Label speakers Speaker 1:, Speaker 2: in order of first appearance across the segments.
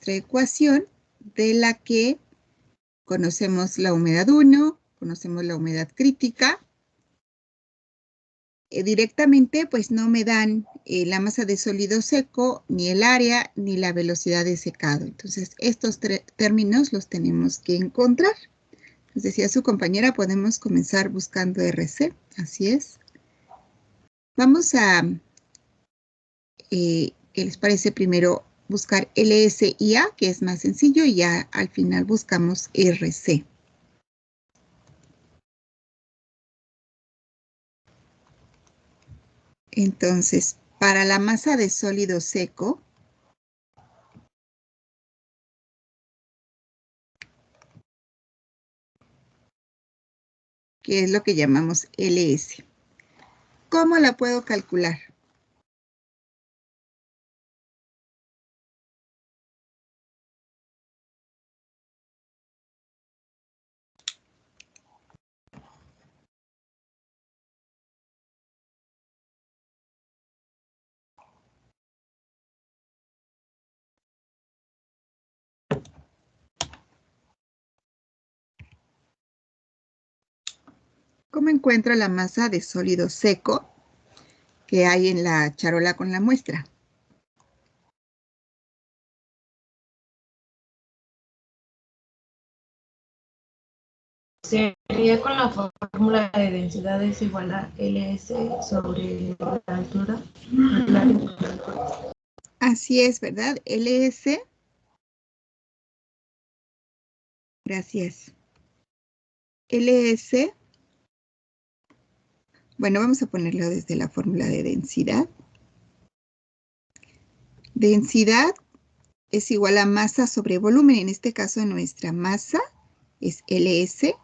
Speaker 1: nuestra ecuación de la que conocemos la humedad 1, conocemos la humedad crítica. Directamente, pues no me dan la masa de sólido seco, ni el área, ni la velocidad de secado. Entonces, estos términos los tenemos que encontrar. Les decía su compañera, podemos comenzar buscando RC. Así es. Vamos a, ¿qué les parece? Primero buscar LS y A, que es más sencillo, y ya al final buscamos RC. Entonces, para la masa de sólido seco, que es lo que llamamos LS. ¿Cómo la puedo calcular? ¿Cómo encuentro la masa de sólido seco que hay en la charola con la muestra?
Speaker 2: Sería con la fórmula de densidad es igual a LS sobre la altura.
Speaker 1: Así es, ¿verdad? LS. Gracias. LS. Bueno, vamos a ponerlo desde la fórmula de densidad. Densidad es igual a masa sobre volumen. En este caso, nuestra masa es LS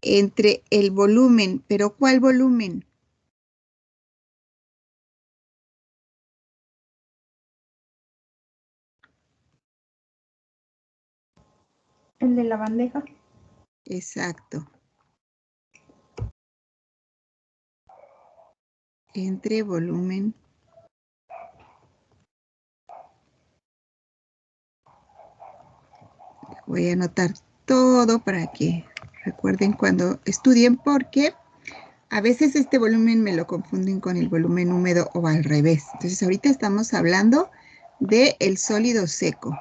Speaker 1: entre el volumen. ¿Pero cuál volumen?
Speaker 3: El de la bandeja.
Speaker 1: Exacto. Entre volumen. Voy a anotar todo para que recuerden cuando estudien, porque a veces este volumen me lo confunden con el volumen húmedo o al revés. Entonces, ahorita estamos hablando del sólido seco.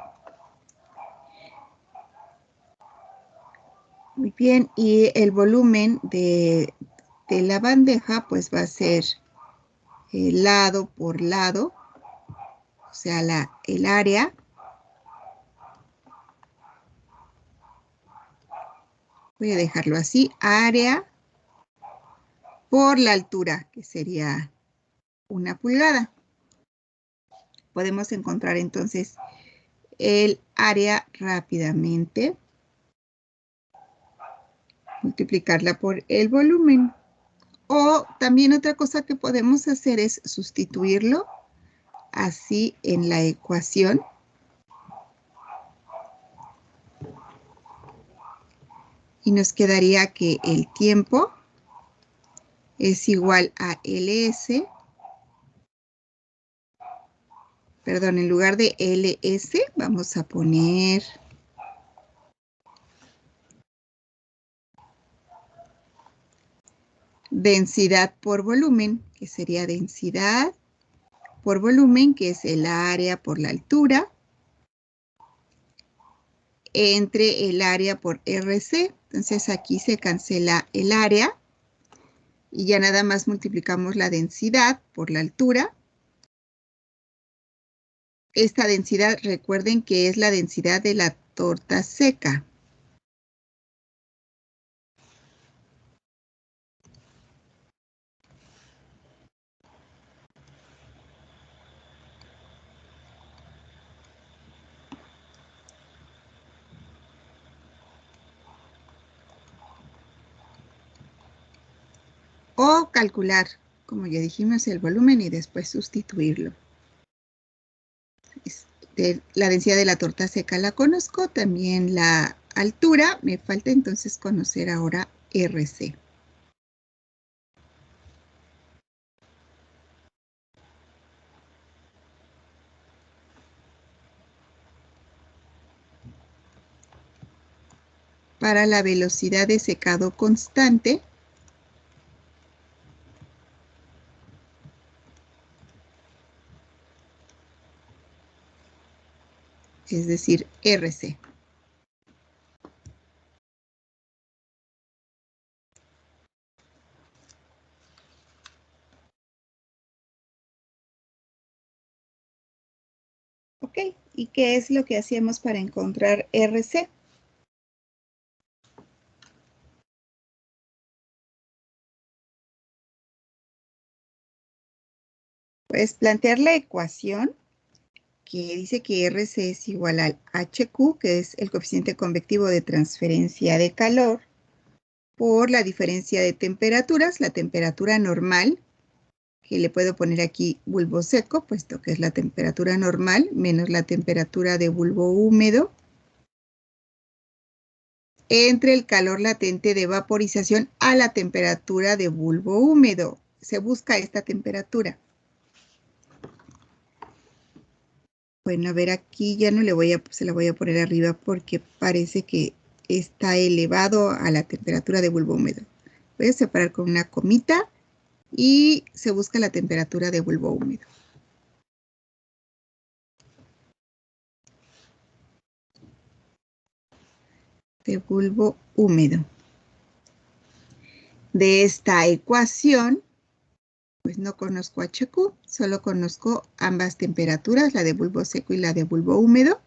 Speaker 1: Muy bien, y el volumen de la bandeja, pues va a ser lado por lado, o sea, el área. Voy a dejarlo así, área por la altura, que sería 1 pulgada. Podemos encontrar entonces el área rápidamente. Multiplicarla por el volumen. O también otra cosa que podemos hacer es sustituirlo así en la ecuación. Y nos quedaría que el tiempo es igual a LS. Perdón, en lugar de LS vamos a poner densidad por volumen, que sería densidad por volumen, que es el área por la altura, entre el área por RC. Entonces aquí se cancela el área y ya nada más multiplicamos la densidad por la altura. Esta densidad, recuerden que es la densidad de la torta seca. O calcular, como ya dijimos, el volumen y después sustituirlo. La densidad de la torta seca la conozco, también la altura. Me falta entonces conocer ahora RC. para la velocidad de secado constante, es decir, RC. Ok, ¿y qué es lo que hacíamos para encontrar RC? Pues plantear la ecuación que dice que RC es igual al HQ, que es el coeficiente convectivo de transferencia de calor, por la diferencia de temperaturas, la temperatura normal, que le puedo poner aquí bulbo seco, puesto que es la temperatura normal, menos la temperatura de bulbo húmedo, entre el calor latente de vaporización a la temperatura de bulbo húmedo. Se busca esta temperatura. Bueno, a ver, aquí ya no se la voy a poner arriba porque parece que está elevado a la temperatura de bulbo húmedo. Voy a separar con una comita y se busca la temperatura de bulbo húmedo. De bulbo húmedo. De esta ecuación, pues no conozco HQ, solo conozco ambas temperaturas, la de bulbo seco y la de bulbo húmedo.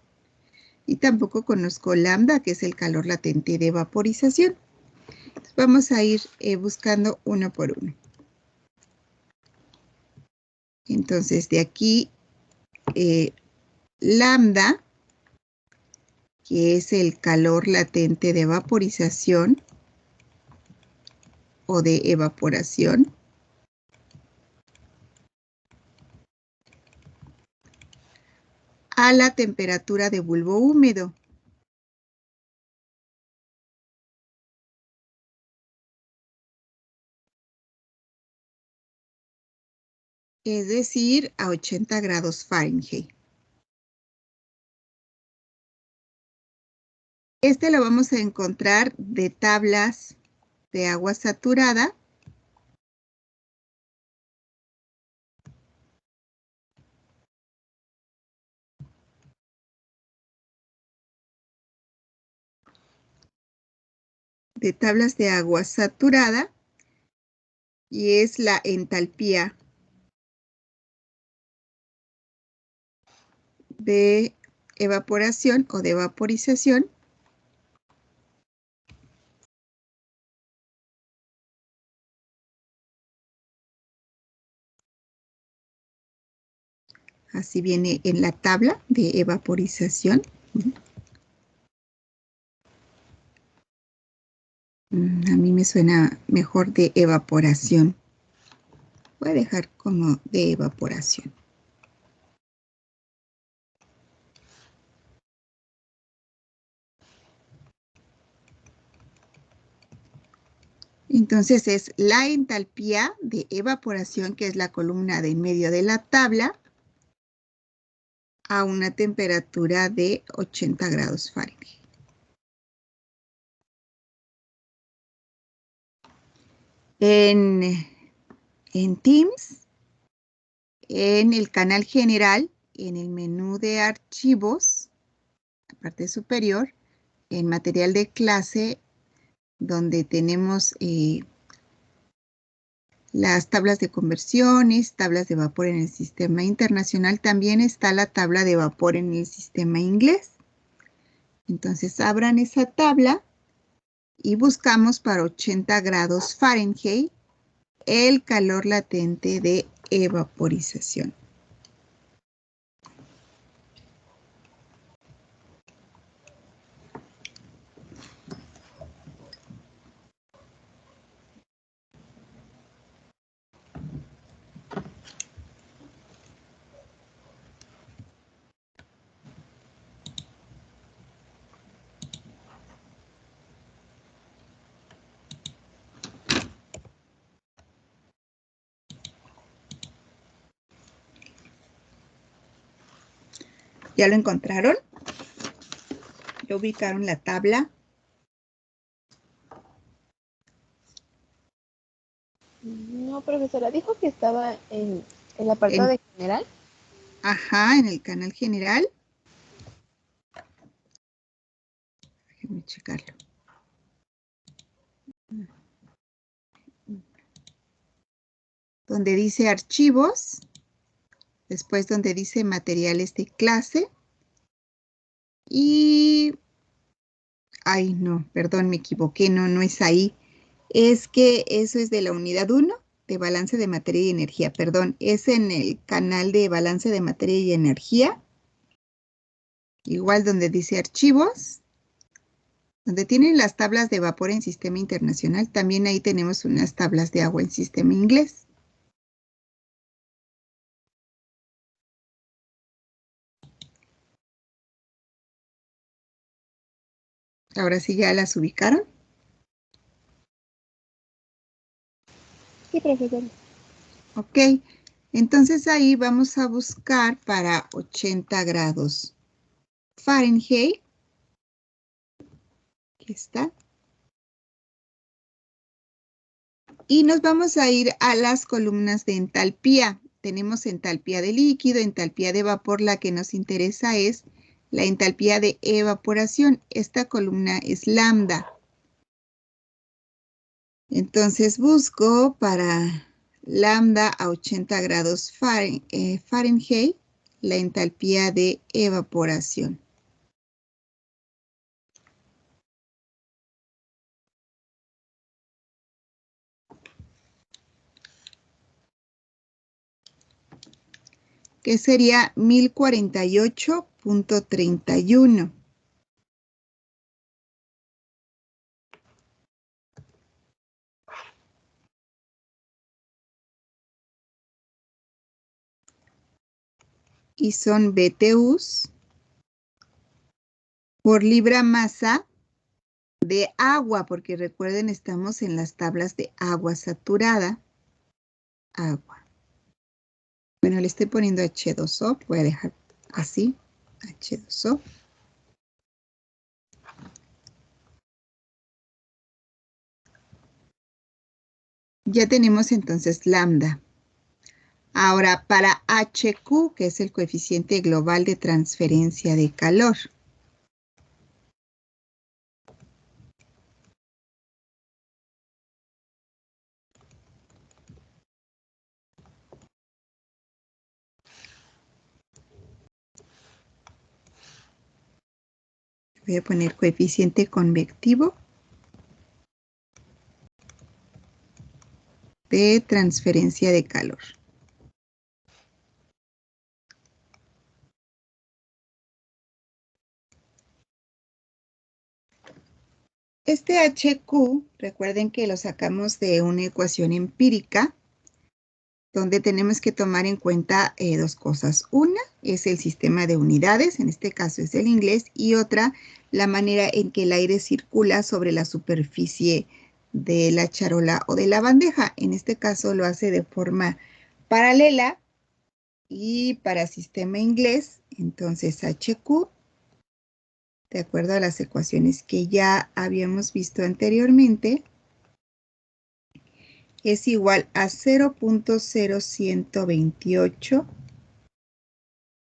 Speaker 1: Y tampoco conozco lambda, que es el calor latente de vaporización. Entonces vamos a ir buscando uno por uno. Entonces de aquí, lambda, que es el calor latente de vaporización o de evaporación, a la temperatura de bulbo húmedo. Es decir, a 80 grados Fahrenheit. Este lo vamos a encontrar de tablas de agua saturada. De tablas de agua saturada. Y es la entalpía de evaporación o de vaporización así viene en la tabla de evaporización. A mí me suena mejor de evaporación. Voy a dejar como de evaporación. Entonces es la entalpía de evaporación, que es la columna de en medio de la tabla, a una temperatura de 80 grados Fahrenheit. En Teams, en el canal general, en el menú de archivos, la parte superior, en material de clase, donde tenemos las tablas de conversiones, tablas de vapor en el sistema internacional, también está la tabla de vapor en el sistema inglés. Entonces abran esa tabla y buscamos para 80 grados Fahrenheit el calor latente de evaporización. ¿Ya lo encontraron? ¿Ya ubicaron la tabla
Speaker 4: profesora, dijo que estaba en el apartado de general.
Speaker 1: Ajá, en el canal general. Déjenme checarlo. Donde dice archivos, después donde dice materiales de clase y... Ay, no, perdón, me equivoqué, no es ahí. Es que eso es de la unidad 1 de balance de materia y energía, perdón, es en el canal de balance de materia y energía, igual donde dice archivos, donde tienen las tablas de vapor en sistema internacional, también ahí tenemos unas tablas de agua en sistema inglés. Ahora sí ya las ubicaron.
Speaker 4: Sí, profesora.
Speaker 1: Ok, entonces ahí vamos a buscar para 80 grados Fahrenheit. Aquí está. Y nos vamos a ir a las columnas de entalpía. Tenemos entalpía de líquido, entalpía de vapor. La que nos interesa es la entalpía de evaporación. Esta columna es lambda. Entonces busco para lambda a 80 grados Fahrenheit la entalpía de evaporación. Que sería 1048.31. Y son BTUs por libra masa de agua, porque recuerden, estamos en las tablas de agua saturada. Agua. Bueno, le estoy poniendo H2O, voy a dejar así, H2O. Ya tenemos entonces lambda. Ahora, para HQ, que es el coeficiente global de transferencia de calor. Voy a poner coeficiente convectivo de transferencia de calor. Este HQ, recuerden que lo sacamos de una ecuación empírica, donde tenemos que tomar en cuenta dos cosas. Una es el sistema de unidades, en este caso es el inglés, y otra, la manera en que el aire circula sobre la superficie de la charola o de la bandeja. En este caso lo hace de forma paralela y para sistema inglés, entonces HQ, de acuerdo a las ecuaciones que ya habíamos visto anteriormente, es igual a 0.0128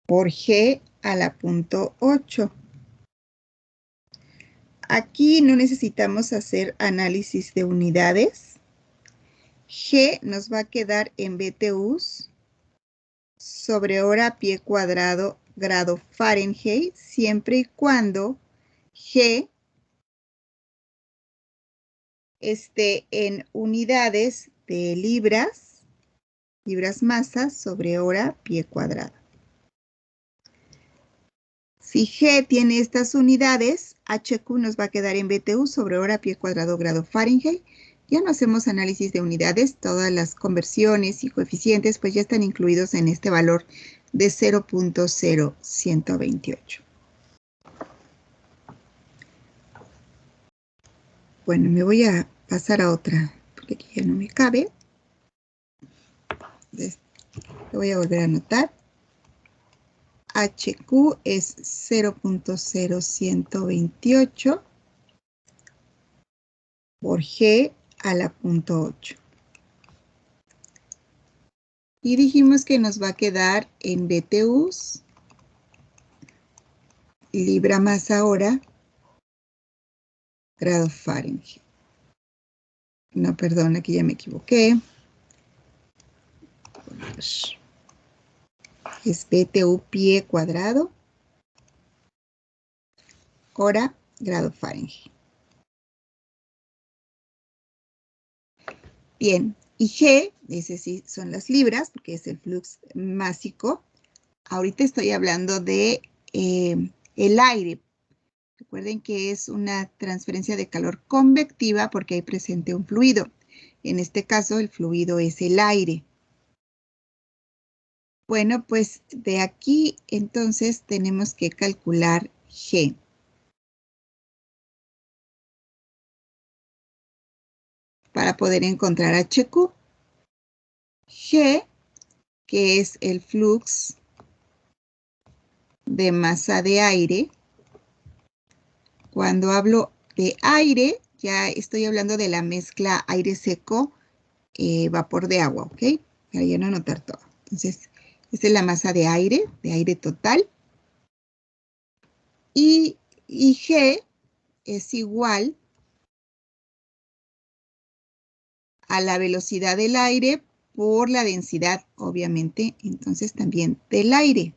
Speaker 1: por G a la punto 8. Aquí no necesitamos hacer análisis de unidades. G nos va a quedar en BTUs sobre hora pie cuadrado grado Fahrenheit, siempre y cuando G esté en unidades de libras masa sobre hora pie cuadrado. Si G tiene estas unidades, HQ nos va a quedar en BTU sobre hora pie cuadrado grado Fahrenheit. Ya no hacemos análisis de unidades, todas las conversiones y coeficientes pues ya están incluidos en este valor de 0.0128. Bueno, me voy a pasar a otra, porque aquí ya no me cabe. Entonces, lo voy a volver a anotar. HQ es 0.0128 por G a la punto 8. Y dijimos que nos va a quedar en BTUs, libra masa hora, grado Fahrenheit. No, perdón, aquí ya me equivoqué. Es BTU pie cuadrado, hora, grado Fahrenheit. Bien, y G, ese sí son las libras, porque es el flux másico. Ahorita estoy hablando de el aire. Recuerden que es una transferencia de calor convectiva porque hay presente un fluido. En este caso, el fluido es el aire. Bueno, pues de aquí entonces tenemos que calcular G. Para poder encontrar HQ. G, que es el flux de masa de aire. Cuando hablo de aire, ya estoy hablando de la mezcla aire seco, vapor de agua, ¿ok? Para ya no anotar todo. Entonces, esta es la masa de aire total. Y G es igual a la velocidad del aire por la densidad, obviamente, entonces también del aire.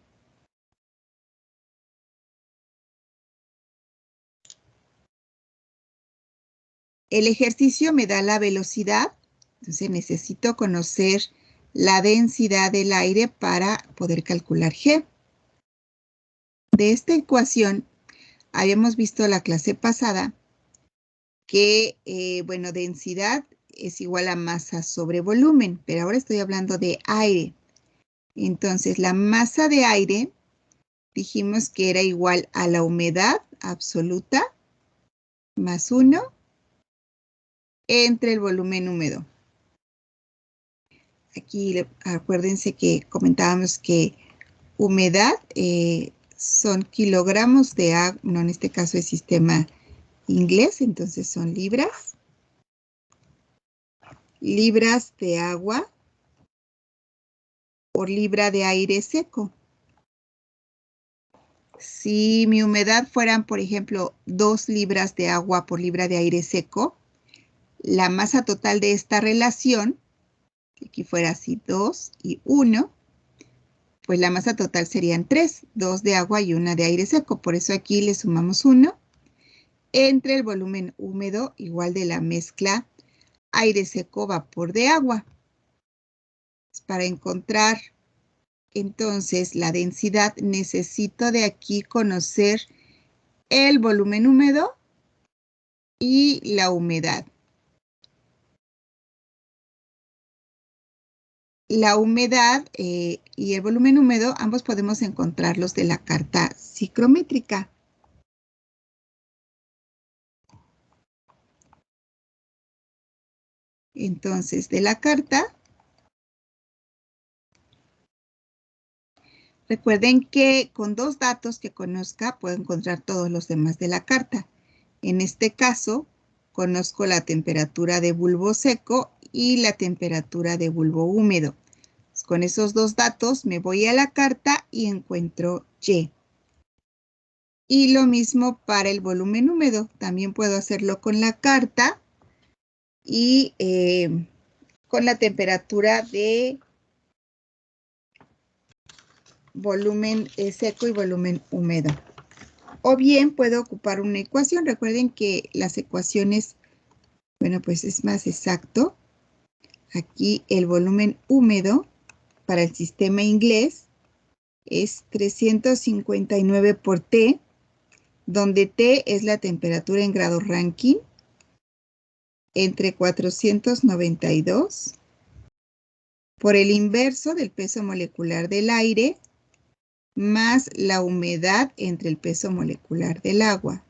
Speaker 1: El ejercicio me da la velocidad, entonces necesito conocer la densidad del aire para poder calcular G. De esta ecuación, habíamos visto la clase pasada que, bueno, densidad es igual a masa sobre volumen, pero ahora estoy hablando de aire. Entonces, la masa de aire dijimos que era igual a la humedad absoluta más 1 entre el volumen húmedo. Aquí acuérdense que comentábamos que humedad son kilogramos de agua, no, en este caso es sistema inglés, entonces son libras. Libras de agua por libra de aire seco. Si mi humedad fueran, por ejemplo, 2 libras de agua por libra de aire seco, la masa total de esta relación, si aquí fuera así 2 y 1, pues la masa total serían 3, 2 de agua y 1 de aire seco. Por eso aquí le sumamos 1 entre el volumen húmedo igual de la mezcla aire seco vapor de agua. Para encontrar entonces la densidad necesito de aquí conocer el volumen húmedo y la humedad. La humedad y el volumen húmedo, ambos podemos encontrarlos de la carta psicométrica. Entonces, de la carta, recuerden que con 2 datos que conozca, puedo encontrar todos los demás de la carta. En este caso, conozco la temperatura de bulbo seco y la temperatura de bulbo húmedo. Con esos 2 datos me voy a la carta y encuentro Y. Y lo mismo para el volumen húmedo. También puedo hacerlo con la carta y con la temperatura de volumen seco y volumen húmedo. O bien puedo ocupar una ecuación. Recuerden que las ecuaciones, bueno, pues es más exacto. Aquí el volumen húmedo para el sistema inglés es 359 por T, donde T es la temperatura en grado Rankine, entre 492 por el inverso del peso molecular del aire, más la humedad entre el peso molecular del agua.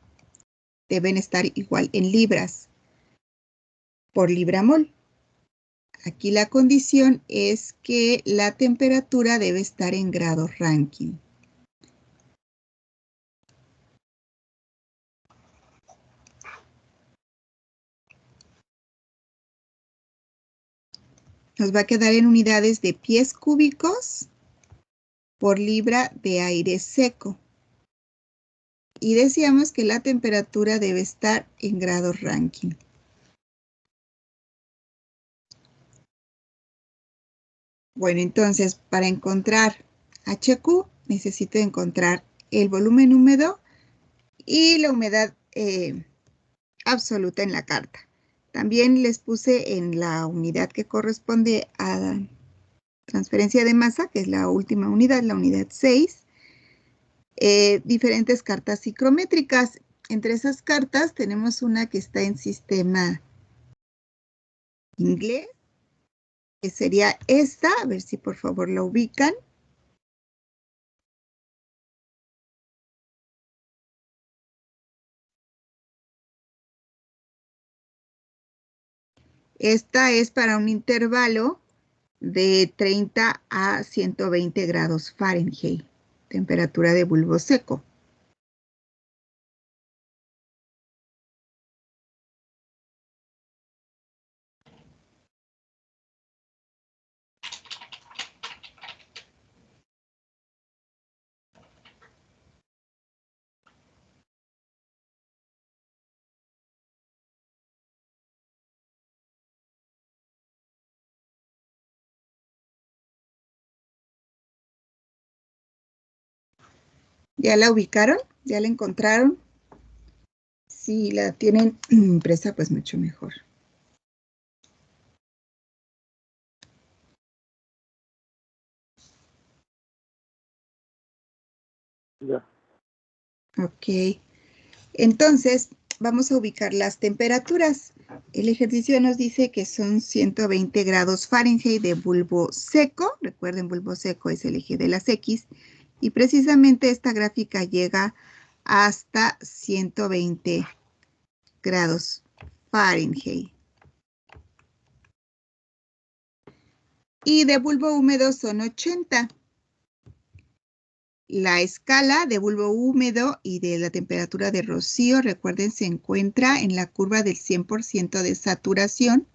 Speaker 1: Deben estar igual en libras por libra-mol. Aquí la condición es que la temperatura debe estar en grado Rankine. nos va a quedar en unidades de pies cúbicos por libra de aire seco. Y decíamos que la temperatura debe estar en grados Rankine. Bueno, entonces, para encontrar HQ, necesito encontrar el volumen húmedo y la humedad absoluta en la carta. También les puse en la unidad que corresponde a transferencia de masa, que es la última unidad, la unidad 6, diferentes cartas psicométricas. Entre esas cartas tenemos una que está en sistema inglés, que sería esta, a ver si por favor la ubican. Esta es para un intervalo de 30 a 120 grados Fahrenheit, temperatura de bulbo seco. ¿Ya la ubicaron? ¿Ya la encontraron? Si la tienen impresa, pues mucho mejor.
Speaker 5: Ya.
Speaker 1: Ok. Entonces, vamos a ubicar las temperaturas. El ejercicio nos dice que son 120 grados Fahrenheit de bulbo seco. Recuerden, bulbo seco es el eje de las X. Y precisamente esta gráfica llega hasta 120 grados Fahrenheit. Y de bulbo húmedo son 80. La escala de bulbo húmedo y de la temperatura de rocío, recuerden, se encuentra en la curva del 100% de saturación.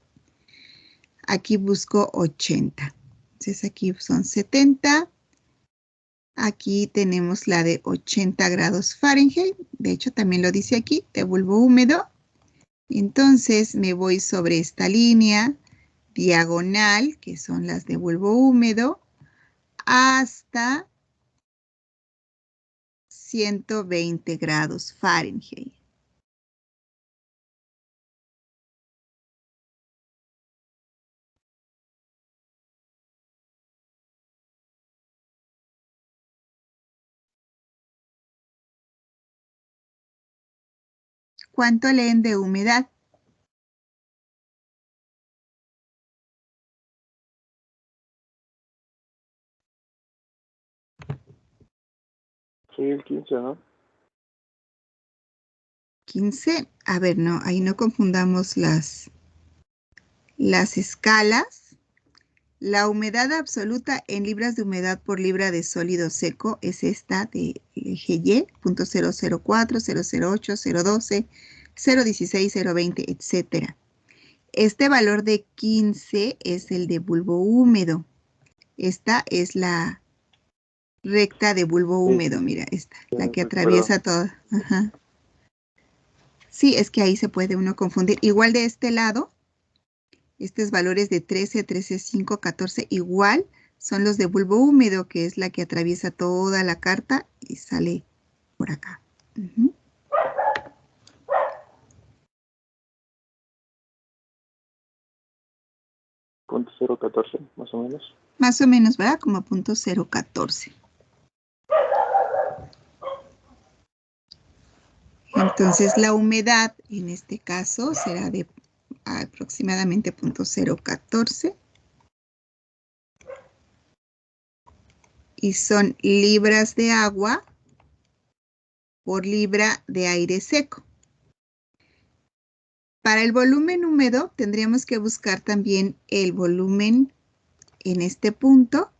Speaker 1: Aquí busco 80. Entonces aquí son 70. Aquí tenemos la de 80 grados Fahrenheit. De hecho, también lo dice aquí, de bulbo húmedo. Entonces me voy sobre esta línea diagonal, que son las de bulbo húmedo, hasta 120 grados Fahrenheit. ¿Cuánto leen de humedad?
Speaker 5: Sí, el 15, ¿no?
Speaker 1: 15. A ver, no, ahí no confundamos las escalas. La humedad absoluta en libras de humedad por libra de sólido seco es esta de eje Y, 0.004, 0.08, 0.12, 0.16, 0.20, etc. Este valor de 15 es el de bulbo húmedo. Esta es la recta de bulbo húmedo, mira, esta, la que atraviesa toda. Ajá. Sí, es que ahí se puede uno confundir. Igual de este lado, estos valores de 13, 13.5, 14, igual son los de bulbo húmedo, que es la que atraviesa toda la carta y sale por acá. Uh-huh.
Speaker 5: .014, más o menos.
Speaker 1: Más o menos, ¿verdad? Como .014. Entonces la humedad en este caso será de aproximadamente .014. Y son libras de agua por libra de aire seco. Para el volumen húmedo tendríamos que buscar también el volumen en este punto.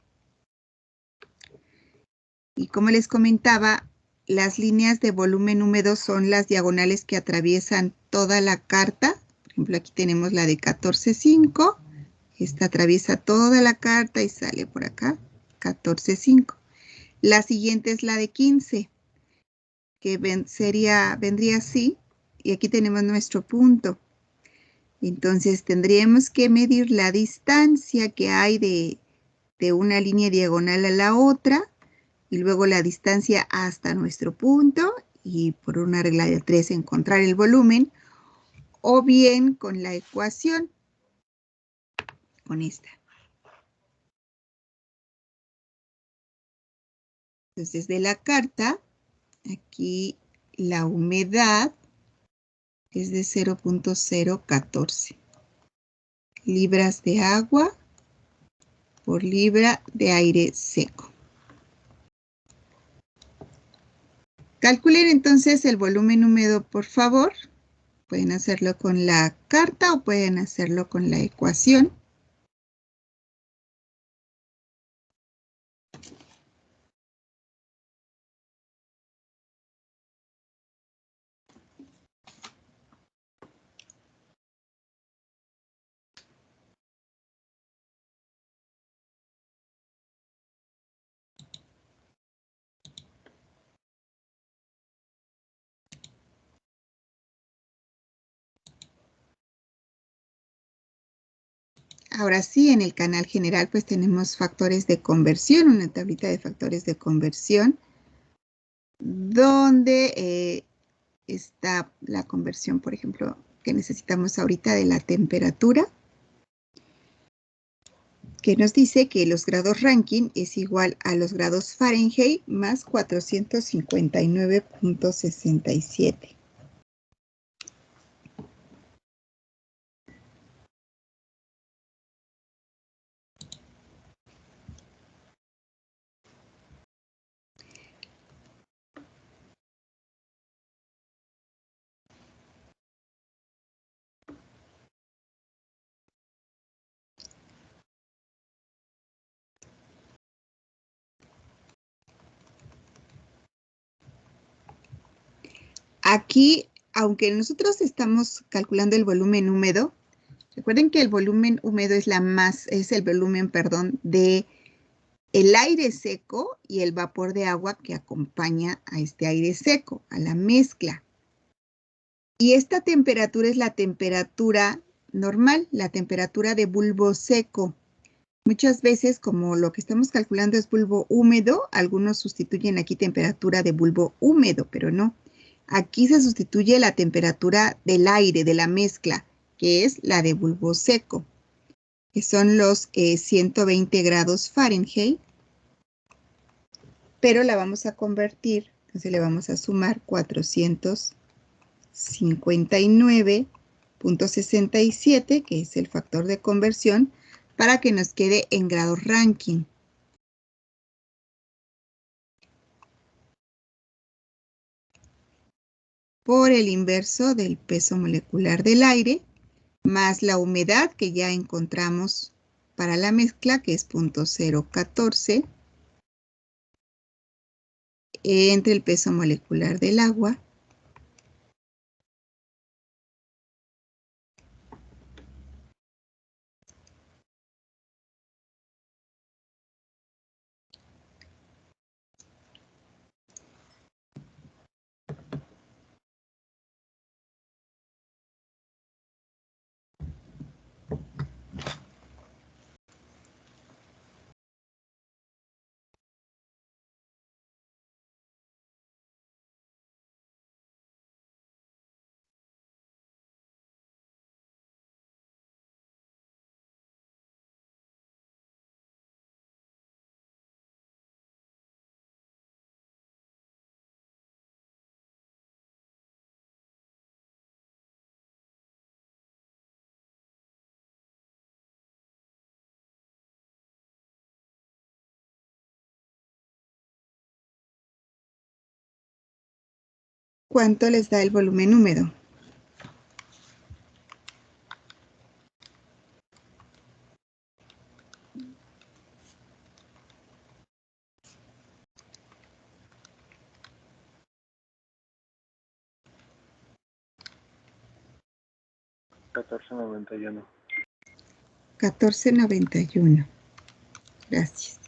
Speaker 1: Y como les comentaba, las líneas de volumen húmedo son las diagonales que atraviesan toda la carta. Por ejemplo, aquí tenemos la de 14.5. Esta atraviesa toda la carta y sale por acá, 14,5. La siguiente es la de 15, que vendría así, y aquí tenemos nuestro punto. Entonces tendríamos que medir la distancia que hay de una línea diagonal a la otra, y luego la distancia hasta nuestro punto, y por una regla de 3 encontrar el volumen, o bien con la ecuación, con esta. Entonces de la carta, aquí la humedad es de 0.014 libras de agua por libra de aire seco. Calculen entonces el volumen húmedo, por favor. Pueden hacerlo con la carta o pueden hacerlo con la ecuación. Ahora sí, en el canal general pues tenemos factores de conversión, una tablita de factores de conversión, donde está la conversión, por ejemplo, que necesitamos ahorita de la temperatura, que nos dice que los grados Rankine es igual a los grados Fahrenheit más 459.67. Aquí, aunque nosotros estamos calculando el volumen húmedo, recuerden que el volumen húmedo es el volumen, perdón, de el aire seco y el vapor de agua que acompaña a este aire seco, a la mezcla. Y esta temperatura es la temperatura normal, la temperatura de bulbo seco. Muchas veces, como lo que estamos calculando es bulbo húmedo, algunos sustituyen aquí temperatura de bulbo húmedo, pero no. Aquí se sustituye la temperatura del aire, de la mezcla, que es la de bulbo seco, que son los 120 grados Fahrenheit, pero la vamos a convertir, entonces le vamos a sumar 459.67, que es el factor de conversión, para que nos quede en grados Rankine. Por el inverso del peso molecular del aire, más la humedad que ya encontramos para la mezcla, que es 0.014, entre el peso molecular del agua ¿cuánto les da el volumen húmedo?
Speaker 5: $14.91.
Speaker 1: 1491. Gracias.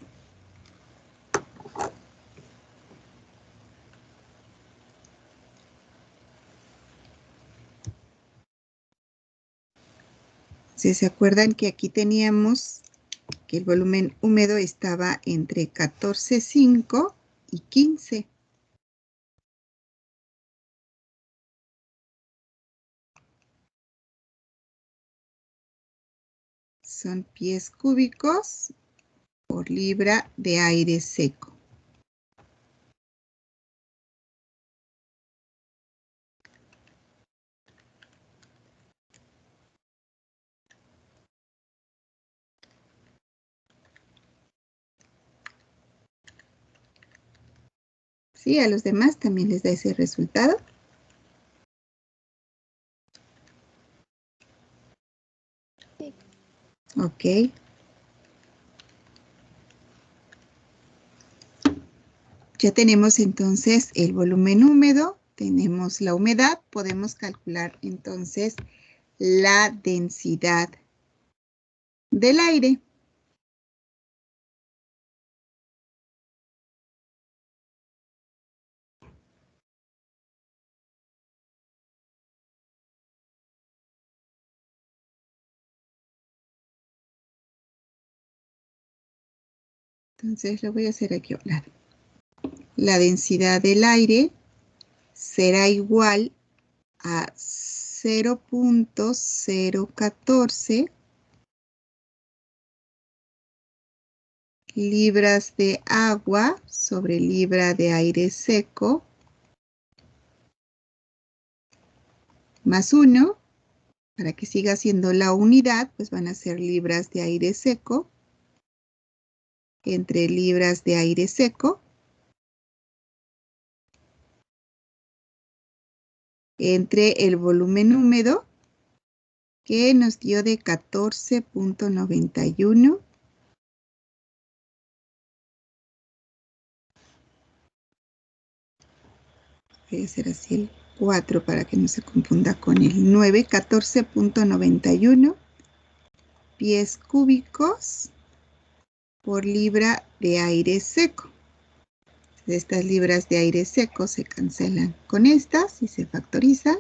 Speaker 1: Si se acuerdan que aquí teníamos que el volumen húmedo estaba entre 14,5 y 15. Son pies cúbicos por libra de aire seco. Sí, a los demás también les da ese resultado.
Speaker 4: Sí.
Speaker 1: Ok. Ya tenemos entonces el volumen húmedo, tenemos la humedad, podemos calcular entonces la densidad del aire. Entonces lo voy a hacer aquí a un lado. La densidad del aire será igual a 0.014 libras de agua sobre libra de aire seco más 1. Para que siga siendo la unidad, pues van a ser libras de aire seco entre libras de aire seco entre el volumen húmedo que nos dio de 14.91. Voy a hacer así el 4 para que no se confunda con el 9. 14.91 pies cúbicos por libra de aire seco. Estas libras de aire seco se cancelan con estas y se factorizan.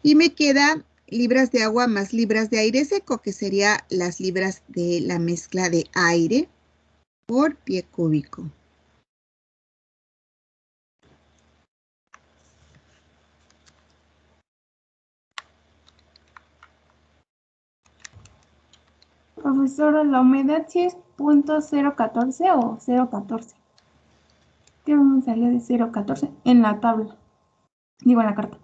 Speaker 1: Y me queda libras de agua más libras de aire seco, que sería las libras de la mezcla de aire por pie cúbico.
Speaker 3: Profesora, ¿la humedad sí es .014 o 014? ¿Qué me salió de 014 en la tabla? Digo, en la carta.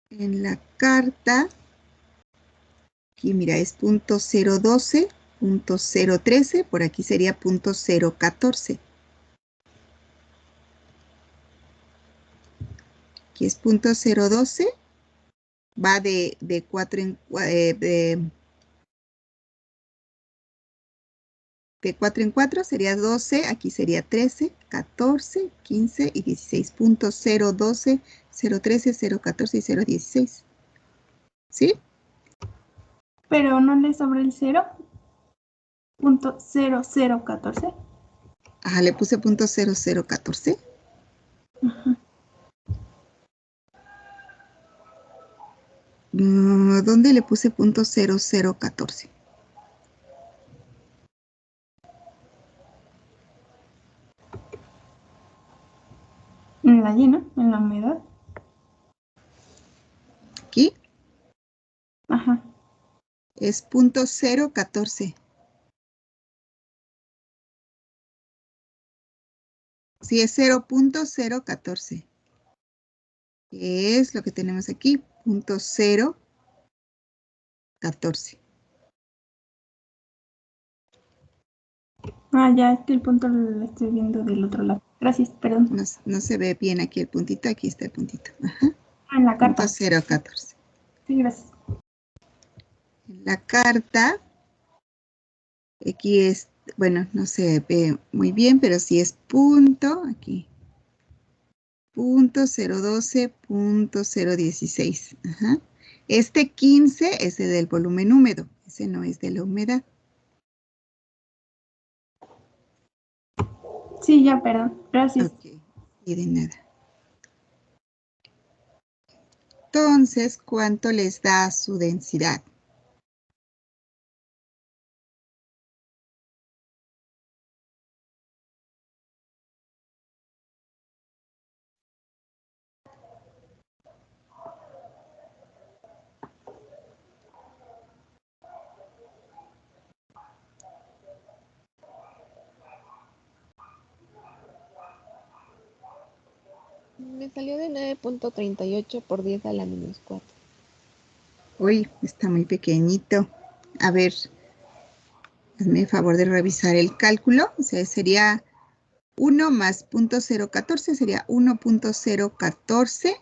Speaker 1: En la carta, aquí mira, es .012, .013, por aquí sería .014. Aquí es .012, va de 4 en 4, sería 12, aquí sería 13, 14, 15 y 16. .012, 013, 014 y 016. ¿Sí?
Speaker 3: Pero no le sobra el 0. .0014.
Speaker 1: Ajá, le puse .0014. ¿Dónde le puse .0014?
Speaker 3: En la llena, en la humedad.
Speaker 1: Aquí
Speaker 3: Ajá.
Speaker 1: es .014. Sí, es 0.014. Que es lo que tenemos aquí, .014.
Speaker 3: Ah, ya, es que el punto lo estoy viendo del otro lado. Gracias, perdón.
Speaker 1: No se ve bien aquí el puntito, aquí está el puntito. Ajá.
Speaker 3: Ah, en la carta.
Speaker 1: .014.
Speaker 3: Sí, gracias.
Speaker 1: En la carta, aquí es, bueno, no se ve muy bien, pero sí es punto, aquí, .012.016. Ajá. Este 15 es el del volumen húmedo. Ese no es de la humedad.
Speaker 3: Sí, ya, perdón. Gracias.
Speaker 1: Ok, y de nada. Entonces, ¿cuánto les da su densidad?
Speaker 4: Me salió de 9.38 por 10 a la menos 4.
Speaker 1: Uy, está muy pequeñito. A ver, hazme el favor de revisar el cálculo. O sea, sería 1 más .014, sería 1.014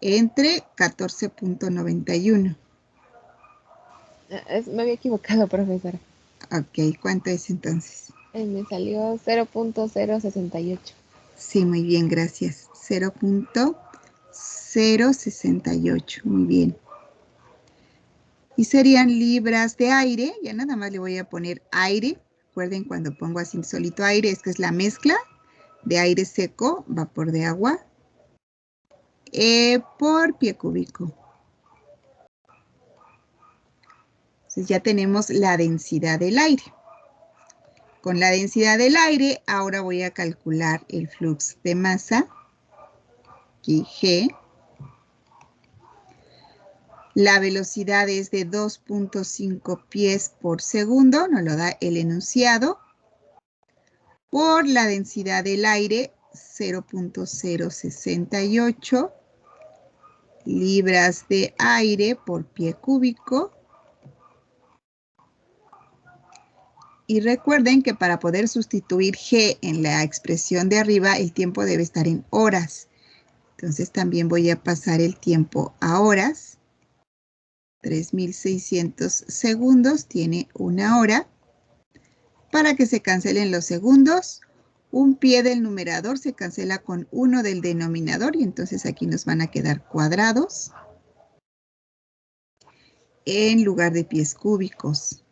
Speaker 1: entre 14.91.
Speaker 4: Me había equivocado, profesora.
Speaker 1: Ok, ¿cuánto es entonces?
Speaker 4: Me salió 0.068.
Speaker 1: Sí, muy bien, gracias. 0.068, muy bien. Y serían libras de aire, ya nada más le voy a poner aire. Recuerden cuando pongo así solito aire, es que es la mezcla de aire seco, vapor de agua, por pie cúbico. Entonces ya tenemos la densidad del aire. Con la densidad del aire, ahora voy a calcular el flux de masa, aquí G. La velocidad es de 2.5 pies por segundo, nos lo da el enunciado. Por la densidad del aire, 0.068 libras de aire por pie cúbico. Y recuerden que para poder sustituir G en la expresión de arriba, el tiempo debe estar en horas. Entonces también voy a pasar el tiempo a horas. 3.600 segundos tiene 1 hora. Para que se cancelen los segundos, un pie del numerador se cancela con 1 del denominador y entonces aquí nos van a quedar cuadrados en lugar de pies cúbicos.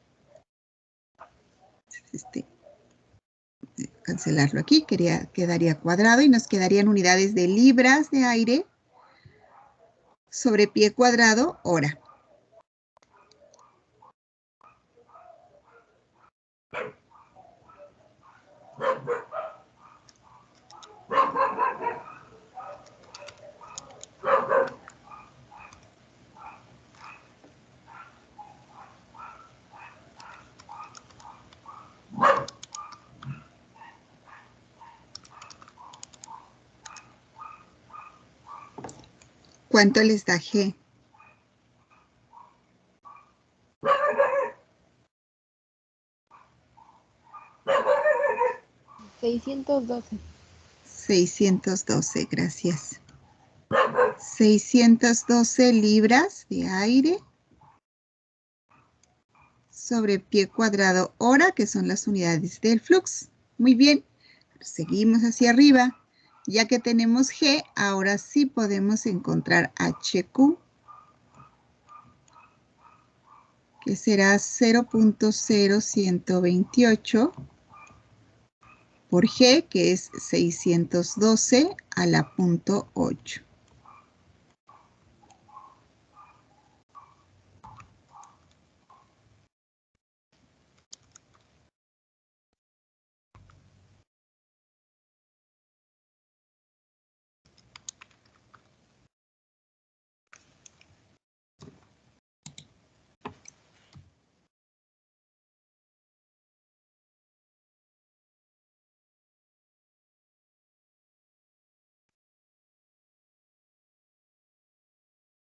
Speaker 1: Cancelarlo aquí, quedaría cuadrado y nos quedarían unidades de libras de aire sobre pie cuadrado hora. ¿Cuánto les da G?
Speaker 4: $612.
Speaker 1: 612, gracias. 612 libras de aire sobre pie cuadrado hora, que son las unidades del flux. Muy bien, seguimos hacia arriba. Ya que tenemos G, ahora sí podemos encontrar HQ, que será 0.0128 por G, que es 612 a la punto 8.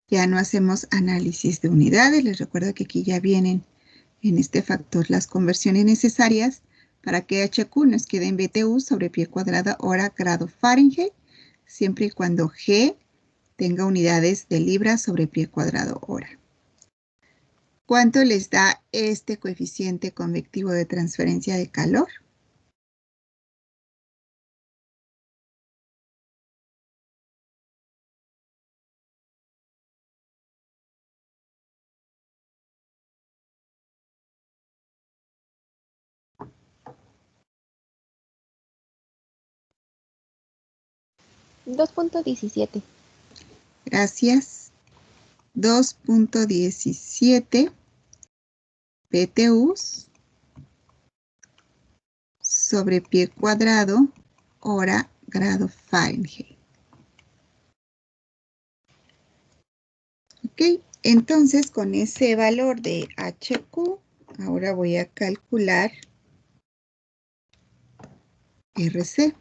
Speaker 1: Ya no hacemos análisis de unidades. Les recuerdo que aquí ya vienen en este factor las conversiones necesarias para que HQ nos quede en BTU sobre pie cuadrado hora grado Fahrenheit, siempre y cuando G tenga unidades de libras sobre pie cuadrado hora. ¿Cuánto les da este coeficiente convectivo de transferencia de calor?
Speaker 4: 2.17.
Speaker 1: Gracias. 2.17 BTUs sobre pie cuadrado, hora, grado Fahrenheit. Ok, entonces con ese valor de HQ, ahora voy a calcular RC.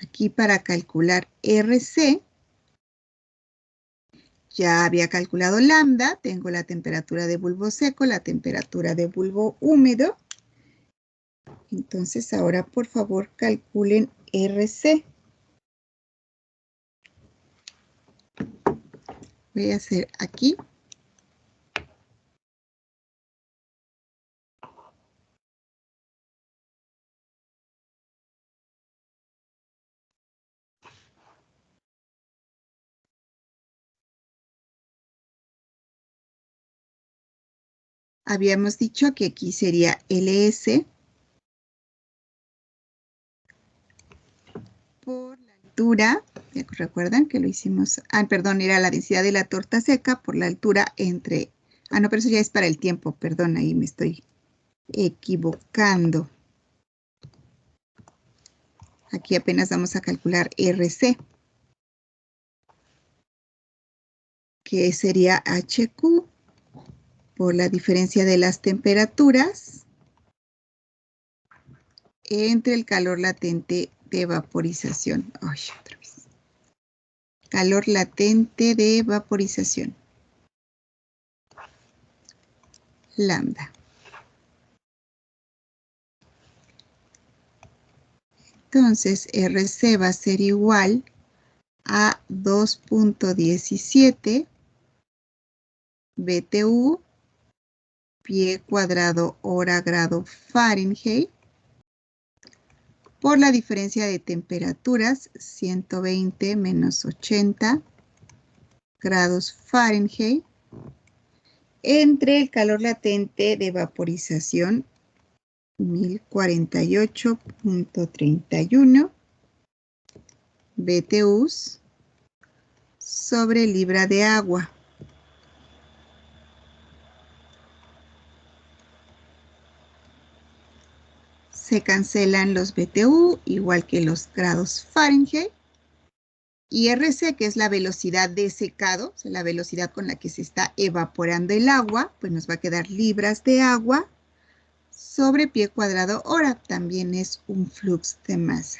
Speaker 1: Aquí para calcular RC, ya había calculado lambda, tengo la temperatura de bulbo seco, la temperatura de bulbo húmedo. Entonces ahora por favor calculen RC. Voy a hacer aquí. Habíamos dicho que aquí sería LS por la altura, recuerdan que lo hicimos, perdón, era la densidad de la torta seca por la altura entre, no, pero eso ya es para el tiempo, perdón, ahí me estoy equivocando. Aquí apenas vamos a calcular RC, que sería HQ por la diferencia de las temperaturas entre el calor latente de vaporización. Ay, otra vez. Calor latente de vaporización. Lambda. Entonces, RC va a ser igual a 2.17 BTU pie cuadrado hora grado Fahrenheit por la diferencia de temperaturas 120 menos 80 grados Fahrenheit entre el calor latente de vaporización 1048.31 BTUs sobre libra de agua. Se cancelan los BTU, igual que los grados Fahrenheit. Y RC, que es la velocidad de secado, o sea, la velocidad con la que se está evaporando el agua, pues nos va a quedar libras de agua sobre pie cuadrado hora. También es un flux de masa.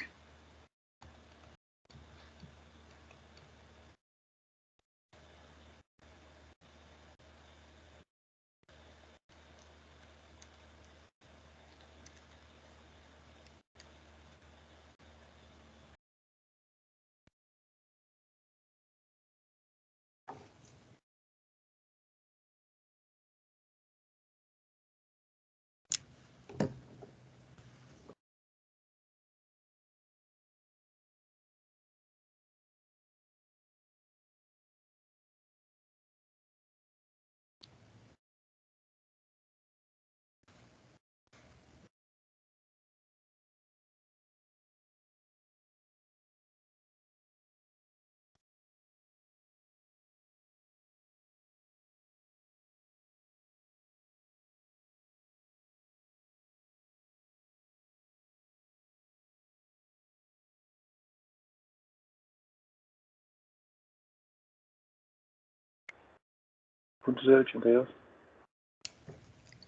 Speaker 5: .082.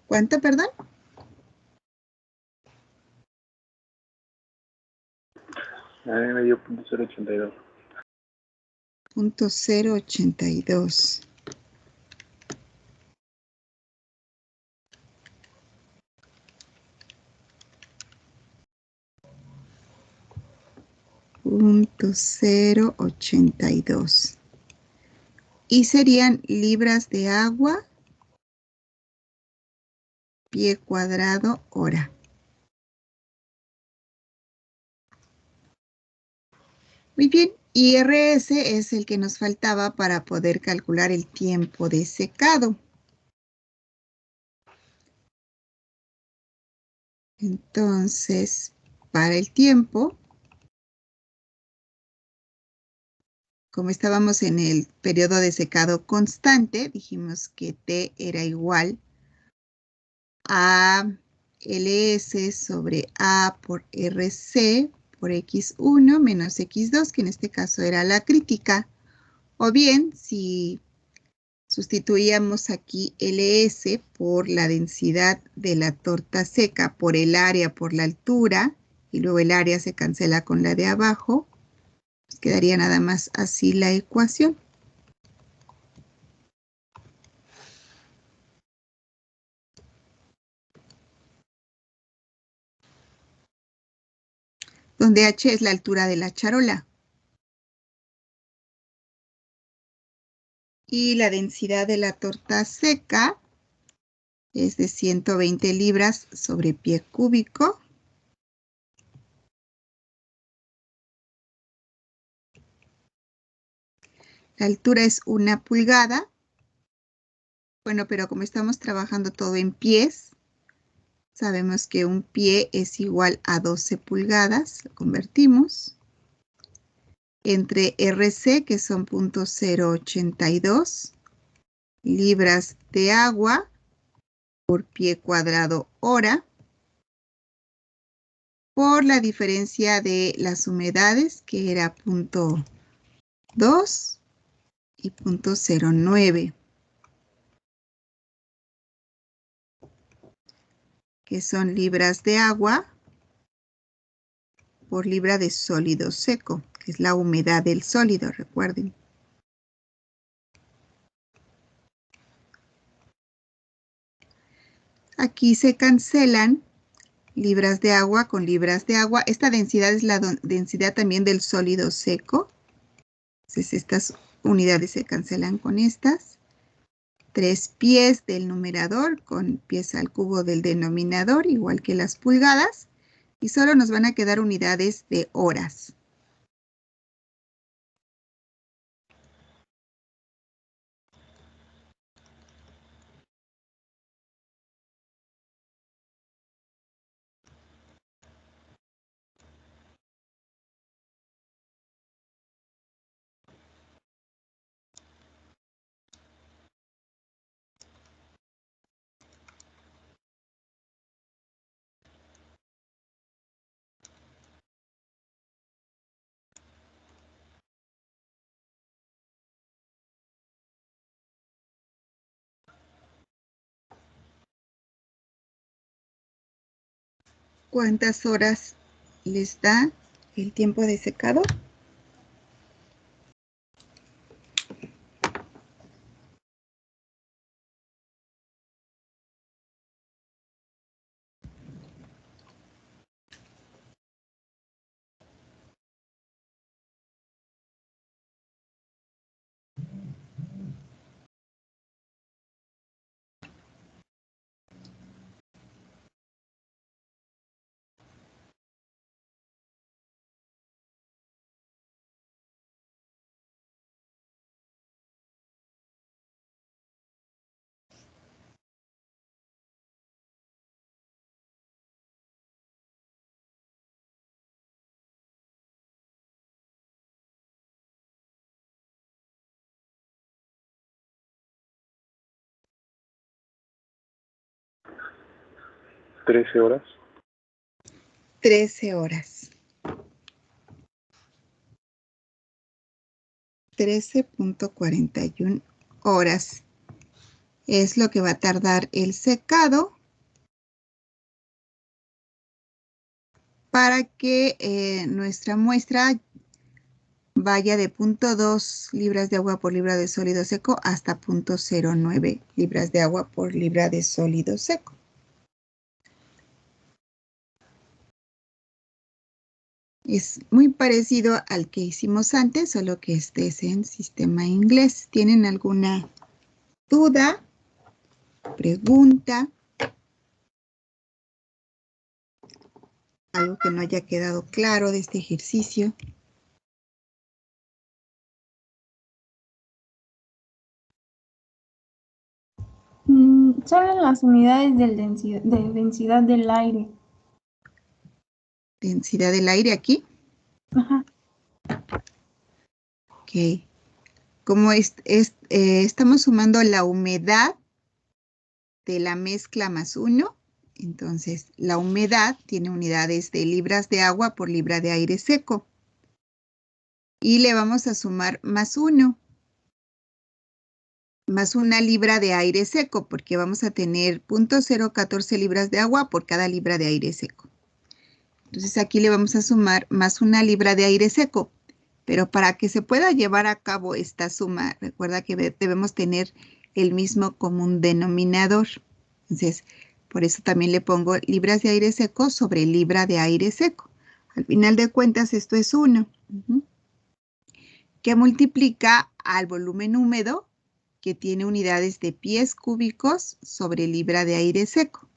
Speaker 1: ¿Cuánto, perdón?
Speaker 5: A mí me dio .082.
Speaker 1: 0.082. .082. Y serían libras de agua pie cuadrado hora. Muy bien, y RS es el que nos faltaba para poder calcular el tiempo de secado. Entonces, para el tiempo. Como estábamos en el periodo de secado constante, dijimos que T era igual a LS sobre A por RC por X1 menos X2, que en este caso era la crítica. O bien, si sustituíamos aquí LS por la densidad de la torta seca, por el área, por la altura, y luego el área se cancela con la de abajo, pues quedaría nada más así la ecuación. Donde H es la altura de la charola. Y la densidad de la torta seca es de 120 libras sobre pie cúbico. La altura es 1 pulgada. Bueno, pero como estamos trabajando todo en pies, sabemos que un pie es igual a 12 pulgadas. Lo convertimos. Entre RC, que son 0.082 libras de agua por pie cuadrado hora, por la diferencia de las humedades, que era 0.2 y 0.09, que son libras de agua por libra de sólido seco, que es la humedad del sólido, recuerden. Aquí se cancelan libras de agua con libras de agua. Esta densidad es la densidad también del sólido seco. Entonces estas unidades se cancelan con estas. 3 pies del numerador con pies al cubo del denominador, igual que las pulgadas. Y solo nos van a quedar unidades de horas. ¿Cuántas horas les da el tiempo de secado?
Speaker 5: ¿13 horas?
Speaker 1: 13 horas. 13.41 horas es lo que va a tardar el secado para que nuestra muestra vaya de 0.2 libras de agua por libra de sólido seco hasta 0.09 libras de agua por libra de sólido seco. Es muy parecido al que hicimos antes, solo que este es en sistema inglés. ¿Tienen alguna duda? ¿Pregunta? ¿Algo que no haya quedado claro de este ejercicio?
Speaker 3: Solo en las unidades de densidad del aire.
Speaker 1: densidad del aire aquí.
Speaker 3: Ajá.
Speaker 1: Ok. Como estamos sumando la humedad de la mezcla más 1, entonces la humedad tiene unidades de libras de agua por libra de aire seco. Y le vamos a sumar más 1, más 1 libra de aire seco, porque vamos a tener 0.014 libras de agua por cada libra de aire seco. Entonces aquí le vamos a sumar más 1 libra de aire seco. Pero para que se pueda llevar a cabo esta suma, recuerda que debemos tener el mismo común denominador. Entonces, por eso también le pongo libras de aire seco sobre libra de aire seco. Al final de cuentas, esto es 1. Que multiplica al volumen húmedo, que tiene unidades de pies cúbicos sobre libra de aire seco.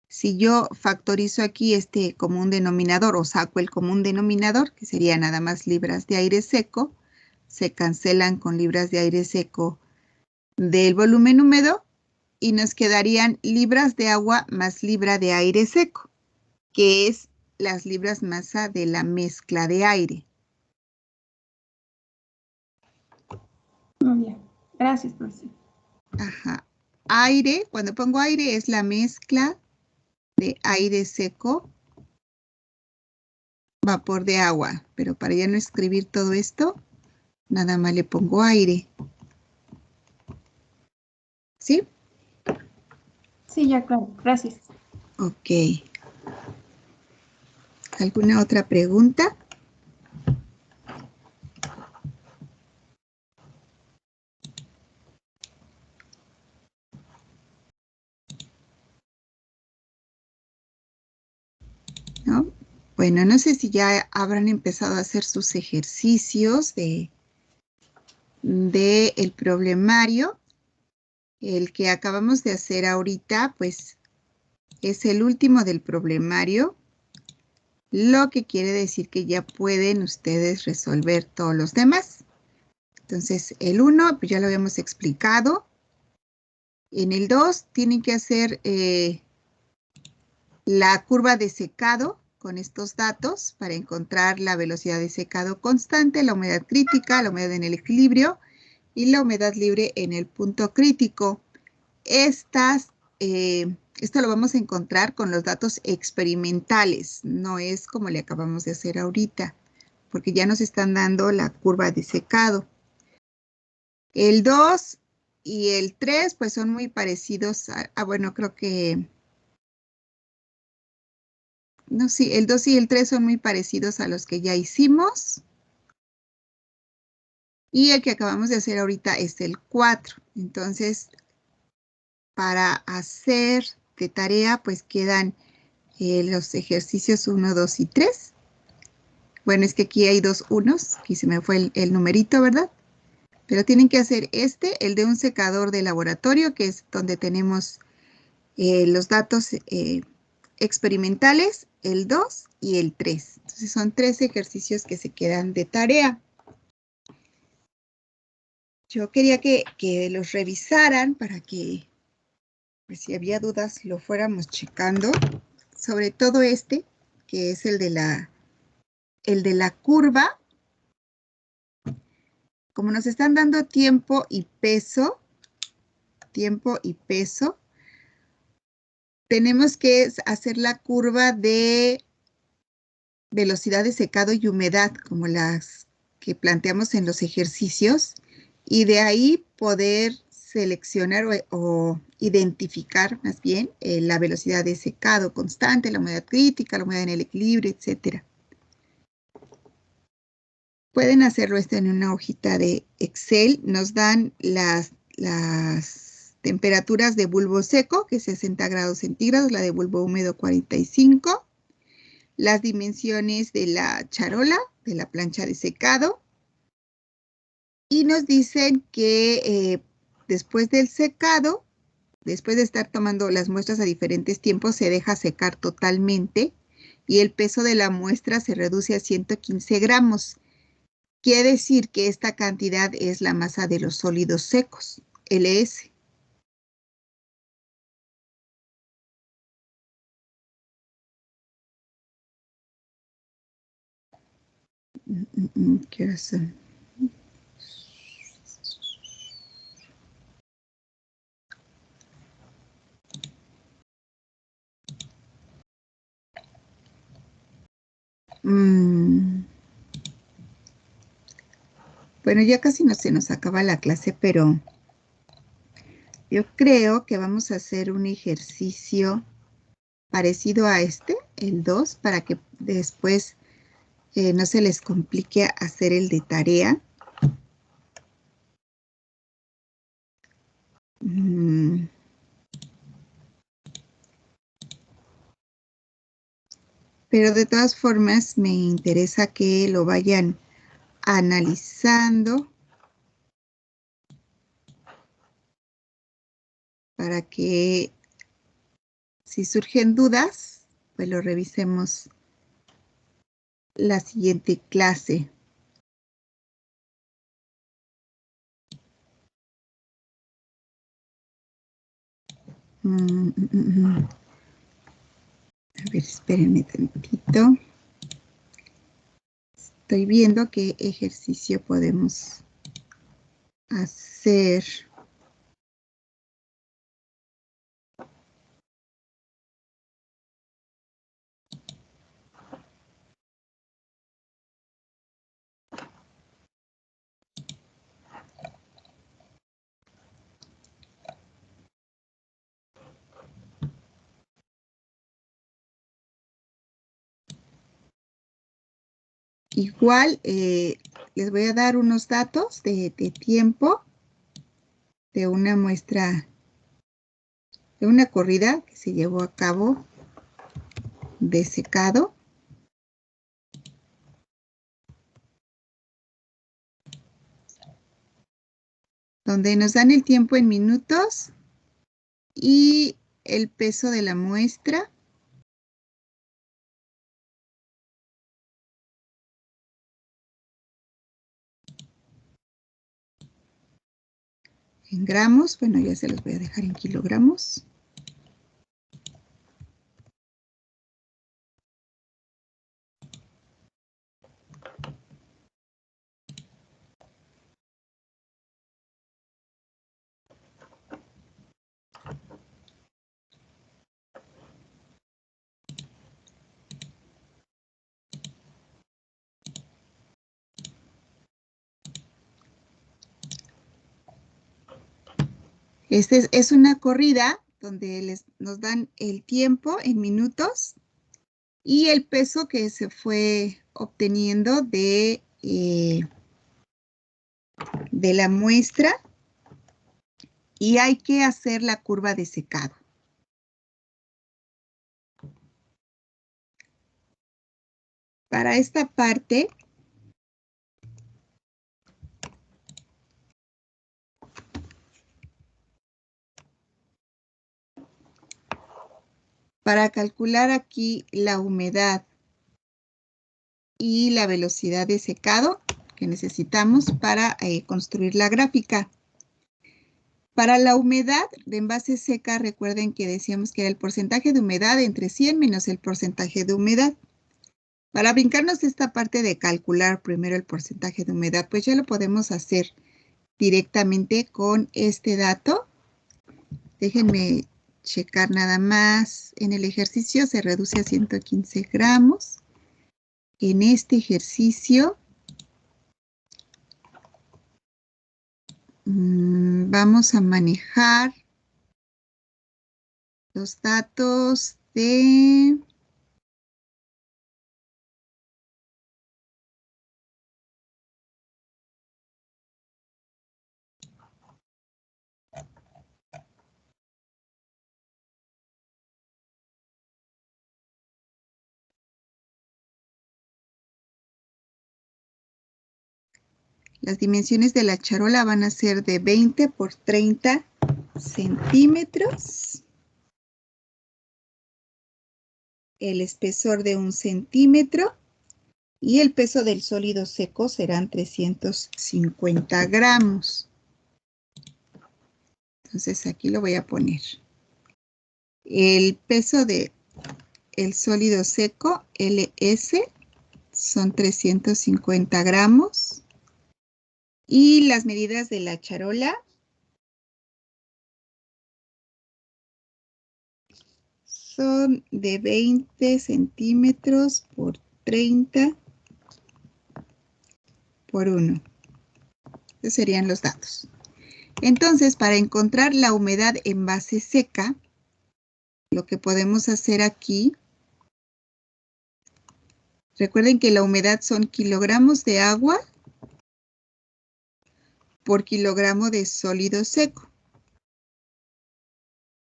Speaker 1: Si yo factorizo aquí este común denominador o saco el común denominador, que sería nada más libras de aire seco, se cancelan con libras de aire seco del volumen húmedo y nos quedarían libras de agua más libra de aire seco, que es las libras masa de la mezcla de aire.
Speaker 3: Muy bien. Gracias, profesor.
Speaker 1: Ajá. Aire, cuando pongo aire es la mezcla de aire seco, vapor de agua, pero para ya no escribir todo esto, nada más le pongo aire. ¿Sí?
Speaker 3: Sí, ya claro. Gracias.
Speaker 1: Ok. ¿Alguna otra pregunta? ¿No? Bueno, no sé si ya habrán empezado a hacer sus ejercicios de el problemario. El que acabamos de hacer ahorita, pues, es el último del problemario, lo que quiere decir que ya pueden ustedes resolver todos los demás. Entonces, el 1, pues ya lo habíamos explicado. En el 2, tienen que hacer la curva de secado con estos datos para encontrar la velocidad de secado constante, la humedad crítica, la humedad en el equilibrio y la humedad libre en el punto crítico. Esto lo vamos a encontrar con los datos experimentales, no es como le acabamos de hacer ahorita, porque ya nos están dando la curva de secado. El 2 y el 3 pues son muy parecidos bueno, creo que no, sí, el 2 y el 3 son muy parecidos a los que ya hicimos. Y el que acabamos de hacer ahorita es el 4. Entonces, para hacer de tarea, pues quedan los ejercicios 1, 2 y 3. Bueno, es que aquí hay 2 unos. Aquí se me fue el numerito, ¿verdad? Pero tienen que hacer el de un secador de laboratorio, que es donde tenemos los datos experimentales, el 2 y el 3. Entonces son 3 ejercicios que se quedan de tarea. Yo quería que los revisaran para que, pues, si había dudas, lo fuéramos checando. Sobre todo que es el de la curva. Como nos están dando tiempo y peso, tenemos que hacer la curva de velocidad de secado y humedad, como las que planteamos en los ejercicios, y de ahí poder seleccionar o identificar más bien la velocidad de secado constante, la humedad crítica, la humedad en el equilibrio, etc. Pueden hacerlo esto en una hojita de Excel. Nos dan las temperaturas de bulbo seco, que es 60 grados centígrados, la de bulbo húmedo 45, las dimensiones de la charola, de la plancha de secado, y nos dicen que después del secado, después de estar tomando las muestras a diferentes tiempos, se deja secar totalmente y el peso de la muestra se reduce a 115 gramos. Quiere decir que esta cantidad es la masa de los sólidos secos, LS. ¿Qué horas son? Bueno, ya casi no se nos acaba la clase, pero yo creo que vamos a hacer un ejercicio parecido a este, el 2, para que después no se les complique hacer el de tarea. Pero de todas formas me interesa que lo vayan analizando para que si surgen dudas, pues lo revisemos la siguiente clase. A ver, espérenme tantito. Estoy viendo qué ejercicio podemos hacer. Igual les voy a dar unos datos de tiempo de una muestra, de una corrida que se llevó a cabo de secado. Donde nos dan el tiempo en minutos y el peso de la muestra. En gramos, bueno, ya se los voy a dejar en kilogramos. Este es una corrida donde nos dan el tiempo en minutos y el peso que se fue obteniendo de la muestra, y hay que hacer la curva de secado. Para esta parte, para calcular aquí la humedad y la velocidad de secado que necesitamos para construir la gráfica. Para la humedad de envase seca, recuerden que decíamos que era el porcentaje de humedad entre 100 menos el porcentaje de humedad. Para brincarnos esta parte de calcular primero el porcentaje de humedad, pues ya lo podemos hacer directamente con este dato. Déjenme checar nada más. En el ejercicio se reduce a 115 gramos. En este ejercicio vamos a manejar los datos de las dimensiones de la charola. Van a ser de 20 por 30 centímetros. El espesor de 1 centímetro. Y el peso del sólido seco serán 350 gramos. Entonces aquí lo voy a poner. El peso del sólido seco, LS, son 350 gramos. Y las medidas de la charola son de 20 centímetros por 30 por 1. Esos serían los datos. Entonces, para encontrar la humedad en base seca, lo que podemos hacer aquí, recuerden que la humedad son kilogramos de agua por kilogramo de sólido seco.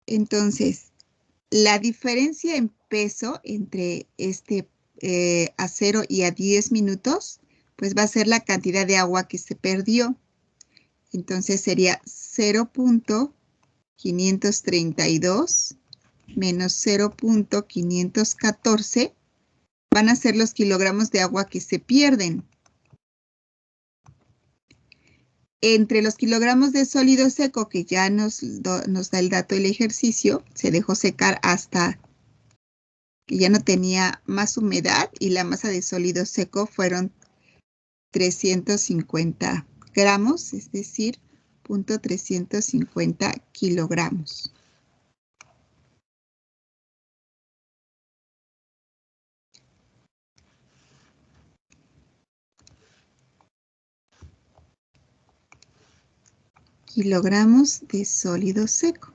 Speaker 1: Entonces, la diferencia en peso entre a 0 y a 10 minutos, pues va a ser la cantidad de agua que se perdió. Entonces sería 0.532 menos 0.514 van a ser los kilogramos de agua que se pierden. Entre los kilogramos de sólido seco que ya nos da el dato del ejercicio, se dejó secar hasta que ya no tenía más humedad y la masa de sólido seco fueron 350 gramos, es decir, 0.350 kilogramos. Kilogramos de sólido seco.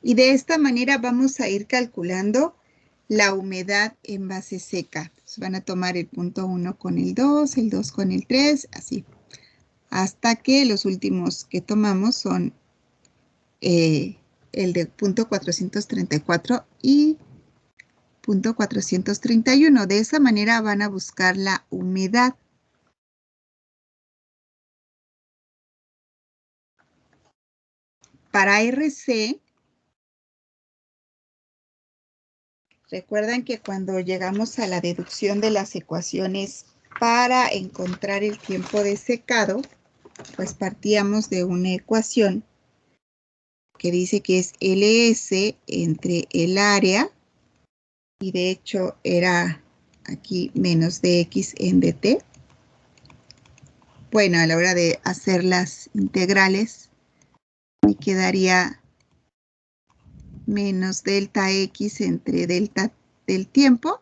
Speaker 1: Y de esta manera vamos a ir calculando la humedad en base seca. Entonces van a tomar el punto 1 con el 2 con el 3, así. Hasta que los últimos que tomamos son el de punto 434 y punto 431. De esa manera van a buscar la humedad. Para RC, recuerdan que cuando llegamos a la deducción de las ecuaciones para encontrar el tiempo de secado, pues partíamos de una ecuación que dice que es LS entre el área, y de hecho era aquí menos dx en dt. Bueno, a la hora de hacer las integrales, me quedaría menos delta x entre delta del tiempo.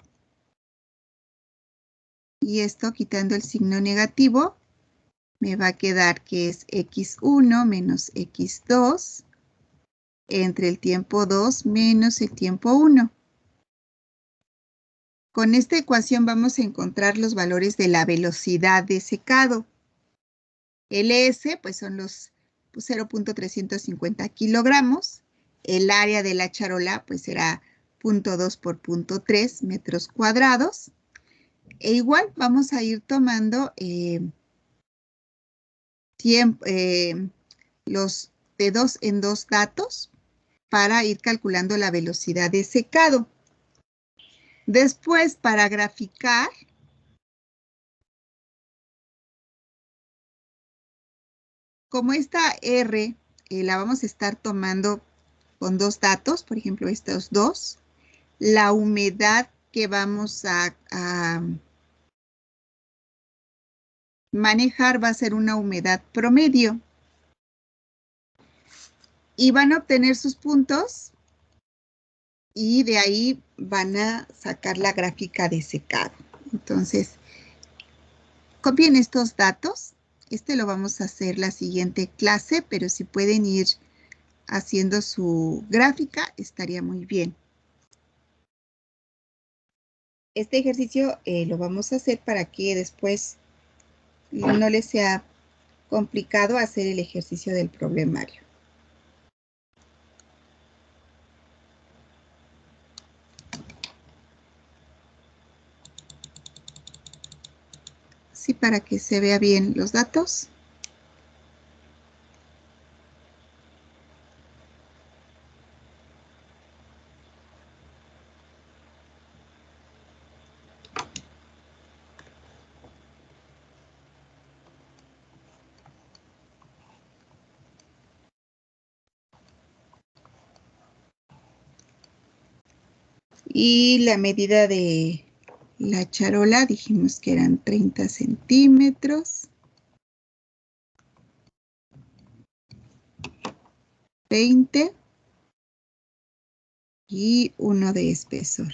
Speaker 1: Y esto quitando el signo negativo, me va a quedar que es x1 menos x2 entre el tiempo 2 menos el tiempo 1. Con esta ecuación vamos a encontrar los valores de la velocidad de secado. LS, pues son los 0.350 kilogramos. El área de la charola, pues será 0.2 por 0.3 metros cuadrados. E igual vamos a ir tomando los de 2 en 2 datos para ir calculando la velocidad de secado. Después, para graficar, como esta R la vamos a estar tomando con 2 datos, por ejemplo, estos 2, la humedad que vamos a manejar va a ser una humedad promedio. Y van a obtener sus puntos y de ahí van a sacar la gráfica de secado. Entonces, copien estos datos. Este lo vamos a hacer la siguiente clase, pero si pueden ir haciendo su gráfica, estaría muy bien. Este ejercicio lo vamos a hacer para que después no les sea complicado hacer el ejercicio del problemario. Sí, para que se vea bien los datos. Y la medida de La charola dijimos que eran 30 centímetros. 20 y 1 de espesor.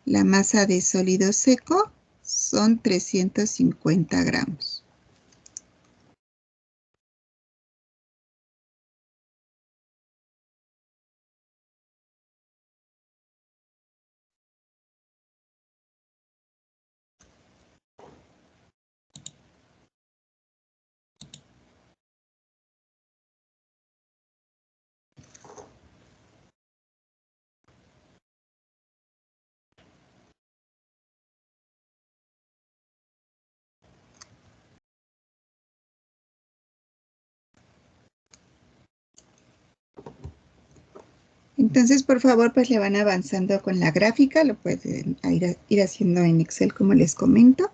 Speaker 1: La masa de sólido seco son 350 gramos. Entonces, por favor, pues le van avanzando con la gráfica, lo pueden ir haciendo en Excel como les comento.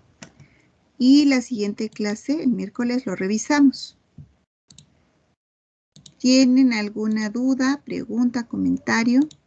Speaker 1: Y la siguiente clase, el miércoles, lo revisamos. ¿Tienen alguna duda, pregunta, comentario?